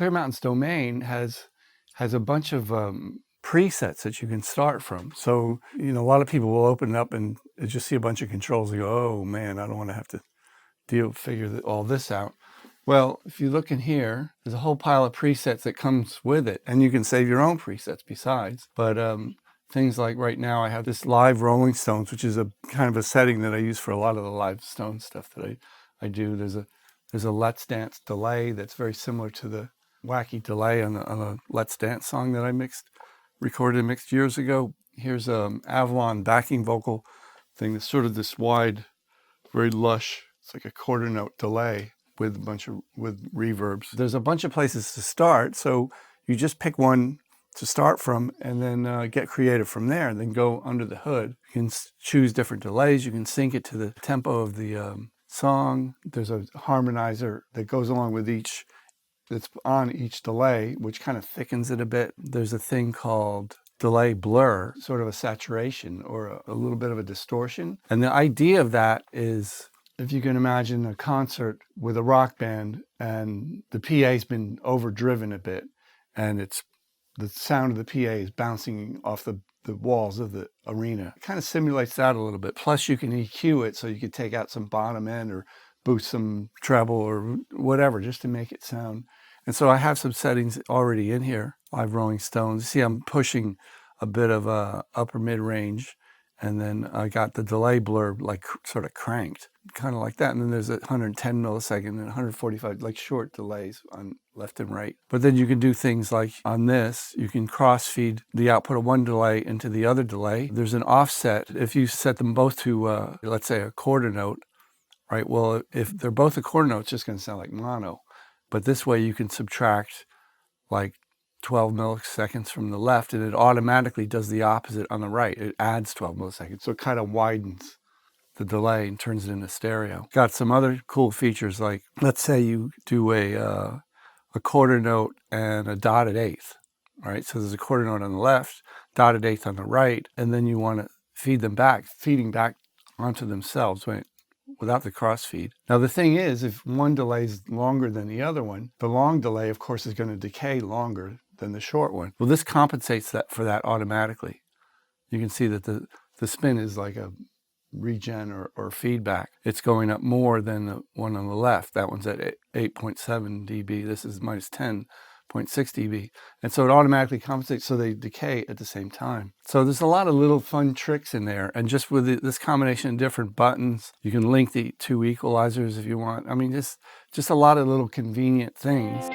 Clearmountain's domain has a bunch of presets that you can start from. So, you know, a lot of people will open it up and just see a bunch of controls and go, oh man, I don't want to have to figure all this out. Well, if you look in here, there's a whole pile of presets that comes with it, and you can save your own presets besides. But things like right now I have this live Rolling Stones, which is a kind of a setting that I use for a lot of the live Stones stuff that I do. There's a Let's Dance delay that's very similar to the wacky delay on a Let's Dance song that I recorded and mixed years ago. Here's an Avalon backing vocal thing that's sort of this wide, very lush, it's like a quarter note delay with reverbs. There's a bunch of places to start, so you just pick one to start from and then get creative from there, and then go under the hood. You can choose different delays. You can sync it to the tempo of the song. There's a harmonizer that goes along with that's on each delay, which kind of thickens it a bit. There's a thing called delay blur, sort of a saturation or a little bit of a distortion. And the idea of that is, if you can imagine a concert with a rock band and the PA's been overdriven a bit, and the sound of the PA is bouncing off the walls of the arena. It kind of simulates that a little bit. Plus you can EQ it so you could take out some bottom end or boost some treble or whatever just to make it sound. And so I have some settings already in here. Live Rolling Stones. See, I'm pushing a bit of upper mid-range, and then I got the delay blur like sort of cranked, kind of like that. And then there's a 110 millisecond and 145, like short delays on left and right. But then you can do things like on this, you can cross feed the output of one delay into the other delay. There's an offset. If you set them both to, let's say, a quarter note, right? Well, if they're both a quarter note, it's just going to sound like mono. But this way you can subtract like 12 milliseconds from the left, and it automatically does the opposite on the right. It adds 12 milliseconds. So it kind of widens the delay and turns it into stereo. Got some other cool features, like let's say you do a quarter note and a dotted eighth. All right, so there's a quarter note on the left, dotted eighth on the right, and then you want to feeding back onto themselves, right? Without the crossfeed. Now the thing is, if one delay is longer than the other one, the long delay, of course, is going to decay longer than the short one. Well, this compensates for that automatically. You can see that the spin is like a regen or feedback. It's going up more than the one on the left. That one's at 8.7 dB. This is minus 10.6 dB. And so it automatically compensates, so they decay at the same time. So there's a lot of little fun tricks in there. And just with this combination of different buttons, you can link the two equalizers if you want. I mean, just a lot of little convenient things.